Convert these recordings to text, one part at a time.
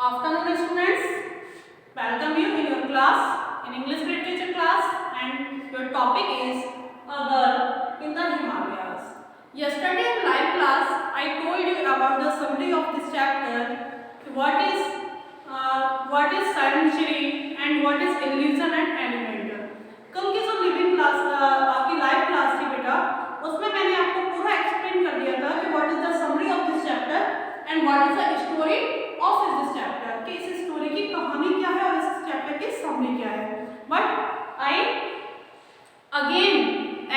Afternoon students, welcome you in your class, in English literature class, and your topic is a girl in the Himalayas. Yesterday in live class, I told you about the summary of this chapter, what is scientific and what is illusion and elemental. कल की जो living class आपकी live class थी बेटा, उसमें मैंने आपको पूरा एक्सप्लेन कर दिया था कि what is the summary of this chapter and what is the story of this chapter, कि इस स्टोरी की कहानी क्या है और इस चैप्टर की समरी क्या है. But I again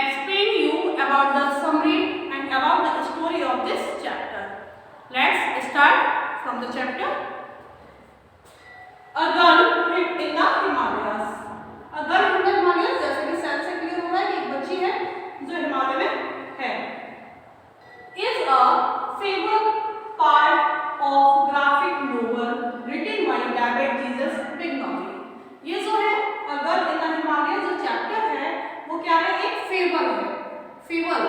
explain you about the summary and about the story of this chapter. Let's start from the chapter. A girl lived in the Himalayas. A girl in the Himalayas, जैसे कि cell से clear हो रहा है कि एक बच्ची है जो हिमालय में है. Is a favorite part of graphic novel written by David Jesus Bignotti. ये जो है A Girl in the Himalayas जो चैप्टर है वो क्या है, एक फेबल है. फेबल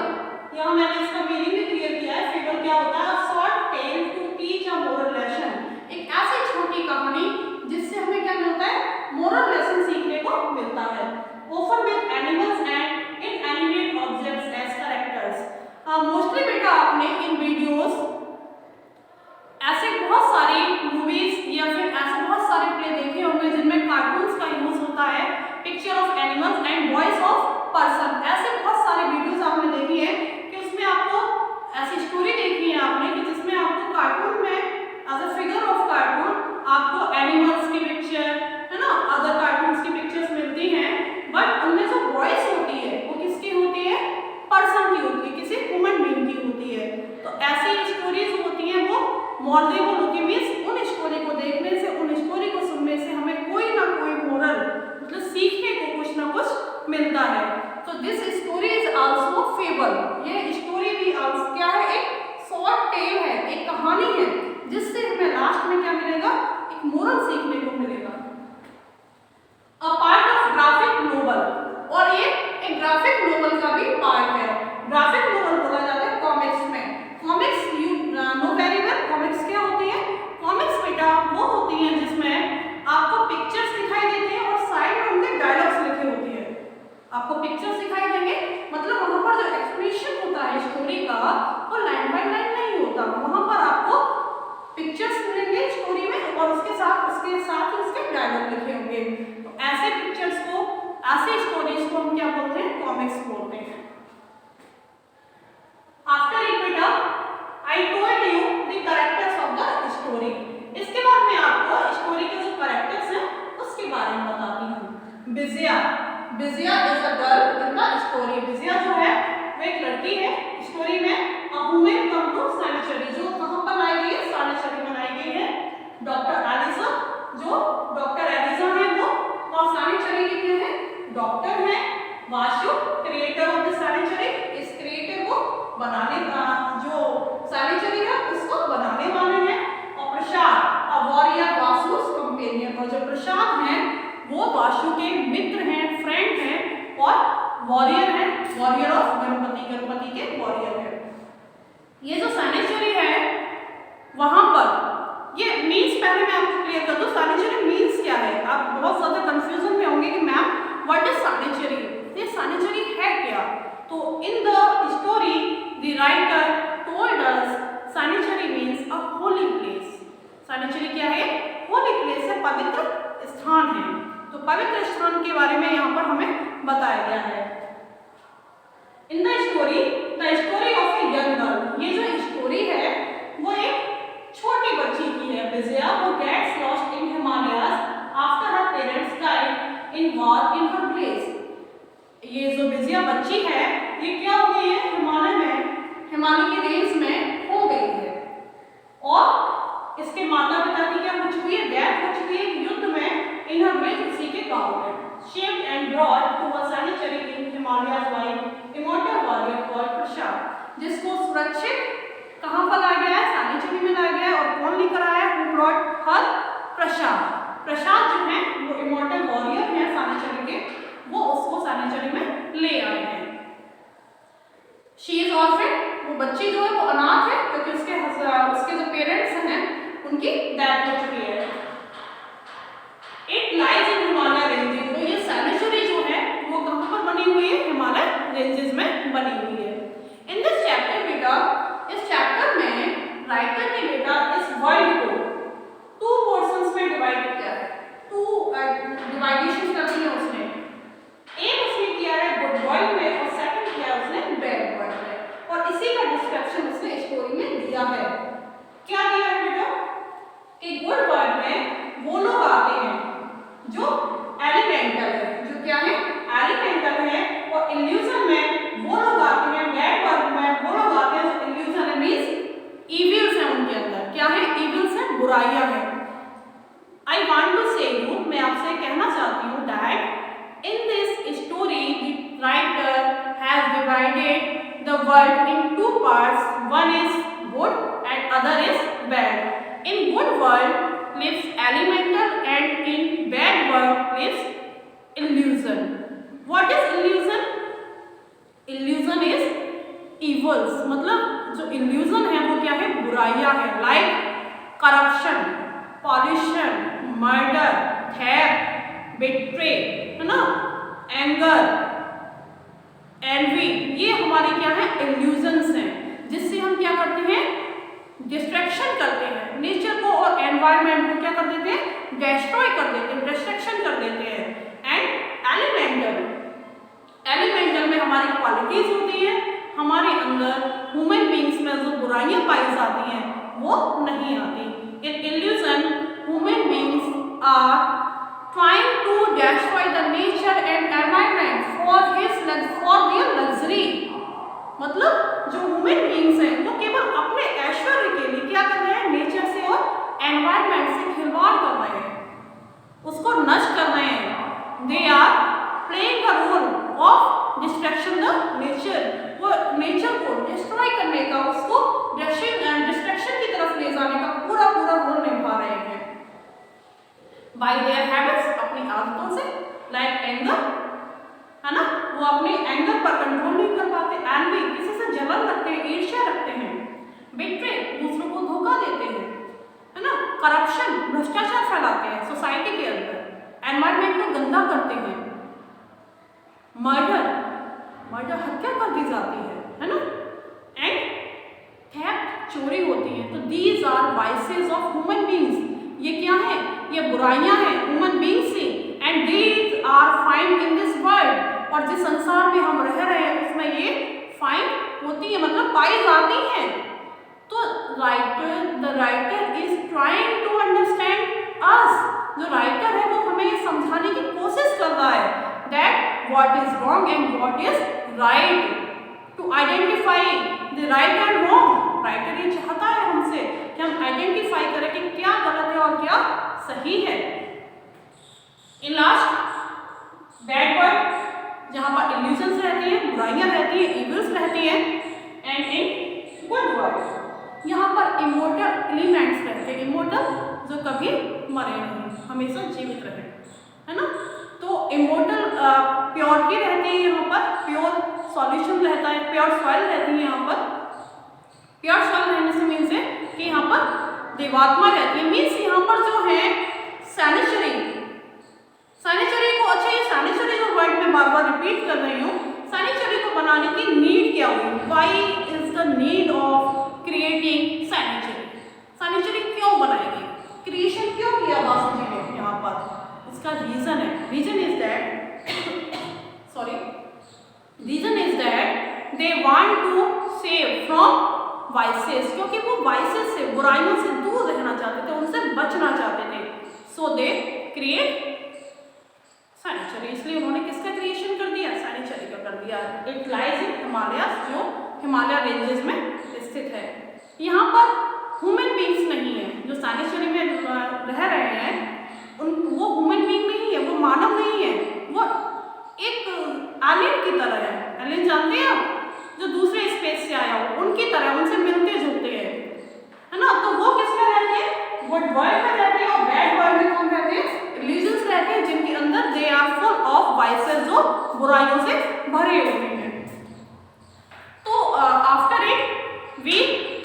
यहाँ मैंने इसका मीनिंग भी क्लियर किया है. फेबल क्या होता है? Short tale to teach a moral lesson. एक ऐसी छोटी कहानी जिससे हमें क्या मिलता है, मोरल लेसन सीखने को मिलता है. Often with animals and inanimate objects as characters. Mostly बेटा आपने इन वीडियोस ऐसे बहुत सारी मूवीज या फिर ऐसे बहुत सारे प्ले देखे होंगे जिनमें कार्टून्स का यूज होता है, picture of animals and voice of person. ऐसे बहुत सारे वीडियोस आपने देखी है कि उसमें आपको ऐसी स्टोरी देखी है आपने कि जिसमें आपको कार्टून में as a figure of cartoon आपको एनिमल्स की पिक्चर है ना, अदर कार्टून्स की पिक्चर्स मिलती हैं, बट उनमें जो वॉइस होती है वो किसकी होती है? पर्सन की होती है, किसी ह्यूमन बीइंग की होती है. तो ऐसी स्टोरीज होती हैं वो मॉरलेबल होती है. मीन्स उन स्टोरी को देखने से, उन स्टोरी को सुनने से हमें कोई ना कोई मोरल मतलब सीखने को कुछ ना कुछ मिलता है. तो this story is also fable. ये स्टोरी भी क्या है? एक शॉर्ट टेल है, एक कहानी है जिससे हमें लास्ट में क्या मिलेगा? एक मोरल सीखने को मिलेगा. A part of graphic novel, और ये एक ग्राफिक नोवेल का भी पार्ट है. ग्राफिक नोवेल बोला जाता है कॉमिक्स में. Comics you know very well. Comics क्या होती है? कॉमिक्स बेटा वो होती हैं जिसमें आपको पिक्चर्स दिखाई देती हैं और साइड में उनके डायलॉग्स लिखे होती है. आपको पिक्चर्स दिखाई देंगे मतलब वहां पर जो एक्सप्लेनेशन होता है स्टोरी का वो लाइन बाय लाइन नहीं होता. वहां पर आपको पिक्चर्स मिलेंगे स्टोरी में और उसके साथ उसके डायलॉग लिखे होंगे. तो ऐसे पिक्चर्स को, ऐसे स्टोरीज को हम क्या बोलते हैं? कॉमिक्स बोलते हैं. आफ्टर इट बेटा I told you the characters of the story. इसके बाद मैं आपको स्टोरी के जो कैरेक्टर्स हैं उसके बारे में बताती हूँ. Bijiya. Bijiya is a girl in the story. Bijiya जो है वो एक लड़की है स्टोरी में. वुमेन कम टू सैनिचरी, जो कहां पर लाई गई है? सैनिचरी में लाई गई है. डॉक्टर एलिजा, जो डॉक्टर एलिजा है वो सैनिचरी के हैं, डॉक्टर है. Vashu creator of the sanctuary. इस क्रिएटर को बनाने का जो सैनिचरी है उसको बनाने वाले हैं. और प्रसाद अ वॉरियर वासुस कंपेनियन, और जो प्रसाद हैं वो वाशु के मित्र हैं, फ्रेंड हैं और वॉरियर हैं. वॉरियर ऑफ गणपति, गणपति के वॉरियर हैं. ये जो सैनिचरी है वहां पर ये मीन्स पहले मैं आपको क्लियर कर दूं. सैनिचरी मीन्स क्या है? आप बहुत ज्यादा कंफ्यूजन में होंगे कि मैम व्हाट इज सैनिचरी, ये सैनिचरी है क्या? तो in the story the writer told us sanctuary means a holy place. Sanctuary क्या है? होली प्लेस है, पवित्र स्थान है. तो पवित्र स्थान के बारे में यहाँ पर हमें बताया गया है. इन the story of a young girl. ये जो स्टोरी है वो एक छोटी बच्ची की है. Bijiya who gets lost in Himalayas after her parents died in war in her place. ये जो बिजिया बच्ची है ये क्या हो गई है? हिमालय में, हिमालय की रेंज में हो गई है और इसके माता पिता की क्या हो चुकी है? डेथ हो चुकी है युद्ध में इन हर विलेज, इसी के गांव में. Shaped and brought to a sanctuary in Himalayas by immortal warrior called प्रसाद, जिसको सुरक्षित कहाँ पर लाया गया है? सैनिचरी में लाया गया है. और कौन लेकर आया है? Who brought her? प्रसाद. प्रसाद जो है वो इमॉर्टल वॉरियर हैं सैनिचरी के, वो उसको सैनिचरी में ले आए हैं. She is orphan. वो बच्ची जो है वो अनाथ है क्योंकि उसके जो पेरेंट्स हैं उनकी डेथ हो चुकी है. रेंजेस में बनी हुई है। इन दिस चैप्टर बेटा, इस चैप्टर में राइटर ने बेटा इस वर्ल्ड को 2 पोर्शंस में डिवाइड किया है। 2 डिवाइडेशन कर दी है उसने। एक उसने किया है गुड वर्ल्ड में और सेकंड किया है उसने बैड वर्ल्ड में, और इसी का डिस्क्रिप्शन उसने स्टोरी में दिया है। क्या दिया है बेटा कि गुड वर्ल्ड में वो लोग आते हैं जो एलिमेंटल है, जो क्या है एलिमेंटल है, और इल्यूजन में वो लोग आते हैं, बैड वर्ल्ड में वो लोग आते हैं जो इल्यूजन है, मींस इविल्स है उनके अंदर। क्या है इविल्स है, बुराइयां हैं। आई वांट टू से यू, मैं आपसे कहना चाहती हूँ that in this story the writer has divided the world in 2 parts. One is good and other is bad. In good world lives elemental and in bad world lives illusion. What is illusion? Illusion is evils. मतलब जो illusion है वो क्या है, बुराइयां है, like corruption, pollution, murder, theft, betray, है ना, anger, एनवी, ये हमारे क्या है इल्यूजन्स हैं, जिससे हम क्या करते हैं डिस्ट्रैक्शन करते हैं, नेचर को और एनवायरनमेंट को क्या कर देते हैं, डिस्ट्रॉय कर देते हैं, डिस्ट्रैक्शन कर देते हैं। एंड एलिमेंटल में हमारी क्वालिटीज होती है, हमारे अंदर ह्यूमन बींग्स में जो बुराइयां पाई जाती हैं वो नहीं आती। In illusion human beings are trying to destroy the nature and environment for their luxury। मतलब जो ह्यूमन बींग्स हैं वो केवल अपने ऐश्वर्य के लिए क्या कर रहे हैं, नेचर से और एनवायरनमेंट से खिलवाड़ कर रहे हैं, उसको नष्ट कर रहे हैं। They are playing the role of distraction the nature, वो नेचर को डिस्ट्रॉय करने का, उसको डिस्ट्रैक्शन की तरफ ले जाने का पूरा रोल निभा रहे हैं। By their habits, अपनी आदतों से, like anger, है ना, वो अपने एंगर पर कंट्रोल नहीं कर पाते, एनवी, किसी से जलन रखते हैं, ईर्ष्या रखते हैं, बेट्रे, दूसरों को धोखा देते हैं, है ना, करप्शन, भ्रष्टाचार फैलाते हैं सोसाइटी के अंदर, एनवायरनमेंट को गंदा करते हैं, मर्डर हत्या कर दी जाती है ना, एंड थेफ्ट, चोरी होती है। तो these are vices of human beings, ये क्या है, ये बुराइयां हैं ह्यूमन बींग्स से, and these are find in this world, और जिस संसार में हम रह रहे हैं उसमें ये फाइंड होती है, मतलब पाई जाती हैं। तो the writer is trying to understand us, जो राइटर है वो हमें ये समझाने की कोशिश कर रहा है that what is wrong and what is right, to identify the right and wrong. Writer ये चाहता है हमसे कि हम आइडेंटिफाई करें कि क्या गलत है और क्या सही है। इन लास्ट बैड वर्ड, जहां पर इल्यूजन्स रहती हैं, बुराइयां रहती हैं, इविल्स रहती हैं, एंड इन गुड वर्ड यहाँ पर इमोर्टल एलिमेंट्स रहते हैं, इमोर्टल जो कभी मरे नहीं, हमेशा जीवित रहे, है ना। तो इमोर्टल प्योरिटी रहती है यहाँ पर, प्योर सॉल्यूशन रहता है, प्योर सॉइल रहती है यहाँ पर। प्योर सॉइल रहने से मीन्स है कि यहाँ पर देवात्मा रहती है, मीन्स यहाँ पर जो है सैनिचरी को, अच्छा ये सैनिचरी जो वर्ड में बार बार रिपीट कर रही हूँ, सैनिचरी को बनाने की नीड क्या हुई, why is the need of creating sanctuary, sanctuary क्यों बनाई गई, क्रिएशन क्यों किया वास्तु जी ने यहाँ पर, इसका रीजन है, reason is that they want to save from vices, क्योंकि वो वाइसेस से, बुराइयों से दूर रहना चाहते थे, उनसे बचना चाहते थे, सो दे क्रिएट सैनिचरी, इसलिए उन्होंने किसका क्रिएशन कर दिया, सैनिचरी का कर दिया। इट लाइज इन हिमालयस, जो हिमालय रेंजेस में स्थित है। यहाँ पर ह्यूमन बींग्स नहीं है, जो सैनिचरी में रह रहे हैं वो ह्यूमन बींग नहीं है, वो मानव नहीं है, वो एक एलियन की तरह है। एलियन जानते हैं आप, जो दूसरे स्पेस से आया हो, उनकी तरह, उनसे मिलते जुलते हैं, है ना। तो वो किसमें रहते हैं, गुड वर्ल्ड में रहते हैं, और बैड वर्ल्ड में कौन रहते हैं, इल्यूजन्स रहते हैं, जिनके अंदर they are full of vices, जो बुराइयों से भरे होते हैं। तो after it we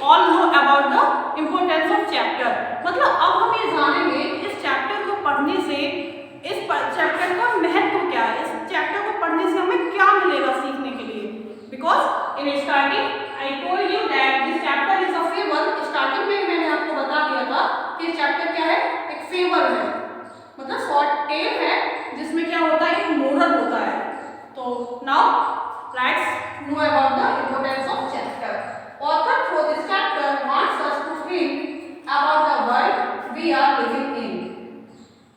all know about the importance of chapter, मतलब अब हम ये जानेंगे इस चैप्टर को पढ़ने से, इस चैप्टर का महत्व क्या है, इस चैप्टर को पढ़ने से हमें क्या मिलेगा सीखने के लिए। In starting I told you that this chapter is a fable. Starting में मैंने आपको बता दिया था कि चैप्टर क्या है, एक फेबल है, मतलब शॉर्ट टेल है जिसमें क्या होता है, एक मोरल होता है। तो now let's no about the importance of chapter. Author through this chapter wants us to think about the world we are living in.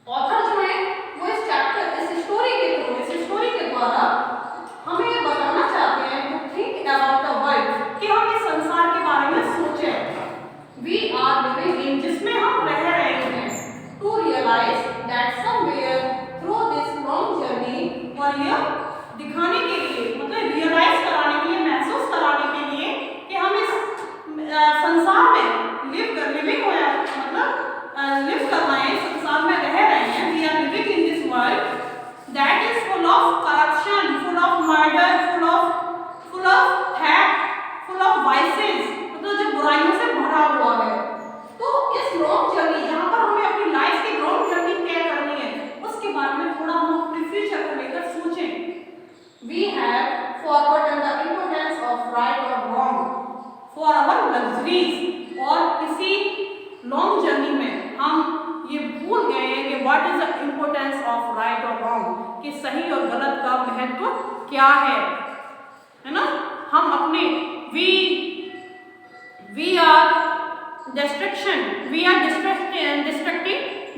Author जो है वो इस चैप्टर, इस स्टोरी के थ्रू, इस स्टोरी के द्वारा हमें ये बताना चाहते हैं to think about the world, कि हम इस संसार के बारे में सोचें। We are living in, जिसमें हम रह रहे हैं। To realize that somewhere through this long journey, और यह दिखाने के लिए, मतलब रियलाइज कराने के लिए, महसूस कराने के लिए कि हम इस संसार में लिविंग हो, मतलब लिव कर रहे हैं, संसार में रह रहे हैं। We are living in this world that is full of corruption, full of murder, full of theft, full of vices, मतलब जो बुराइयों से भरा हुआ है। तो इस लॉन्ग जर्नी, जहाँ पर हमें अपनी लाइफ की लॉन्ग जर्नी तय करनी है, उसके बारे में थोड़ा हम अपने फ्यूचर को लेकर सोचें। We have forgotten the importance of right or wrong for our luxuries, और इसी लॉन्ग जर्नी में हम ये भूल गए हैं कि what is the importance of right or wrong, कि सही और गलत का महत्व क्या है ना। हम अपने we are destructing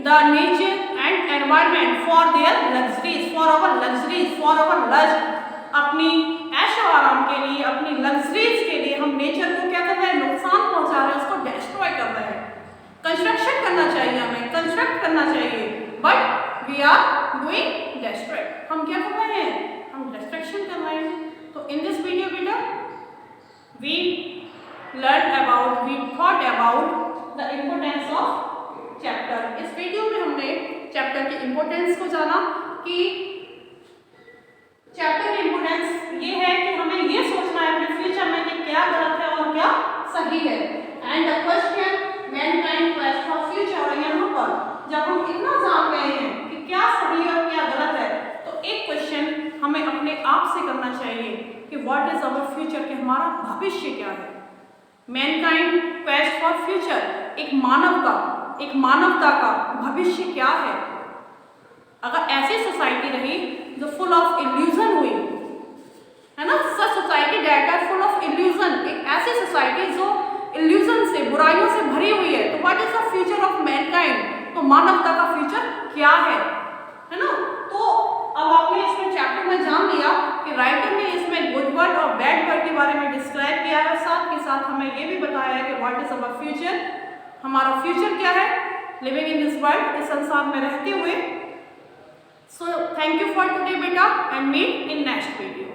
the nature and environment for their luxuries, for our lust, अपनी ऐशो आराम के लिए, अपनी लग्जरीज के लिए हम नेचर को क्या कर रहे हैं, नुकसान पहुंचा रहे हैं, उसको डिस्ट्रॉय कर रहे हैं। कंस्ट्रक्शन करना चाहिए, हमें कंस्ट्रक्ट करना चाहिए, but we are doing destroy. हम क्या कर रहे हैं, हम डिस्ट्रक्शन कर रहे हैं। तो इन दिस वीडियो बेटा we thought about the importance of chapter. इस वीडियो में हमने चैप्टर के इम्पोर्टेंस को जाना कि चैप्टर की इम्पोर्टेंस ये है कि हमें ये सोचना है अपने फ्यूचर में कि क्या गलत है और क्या सही है। And the question Mankind quest for future, और यहाँ पर जब हम इतना जान गए हैं कि क्या सही और क्या गलत है, तो एक क्वेश्चन हमें अपने आप से करना चाहिए कि व्हाट इज अवर फ्यूचर, कि हमारा भविष्य क्या है। मैनकाइंड क्वेस्ट फॉर फ्यूचर, एक मानवता का भविष्य क्या है। अगर ऐसी सोसाइटी रही जो फुल ऑफ इल्यूजन हुई है ना, such society that are full of illusion, एक ऐसी सोसाइटी जो इल्यूजन से, बुराइयों से भरी हुई है, तो what is the future of Mankind, तो मानवता का फ्यूचर क्या है ना। तो अब आपने इसमें चैप्टर में जान लिया कि राइटर ने इसमें गुड वर्ड और बैड वर्ड के बारे में डिस्क्राइब किया है, साथ के साथ हमें ये भी बताया है कि व्हाट इज अवर फ्यूचर, हमारा फ्यूचर क्या है लिविंग इन दिस वर्ल्ड, इस संसार में रहते हुए। So thank you for today beta, and meet in next video.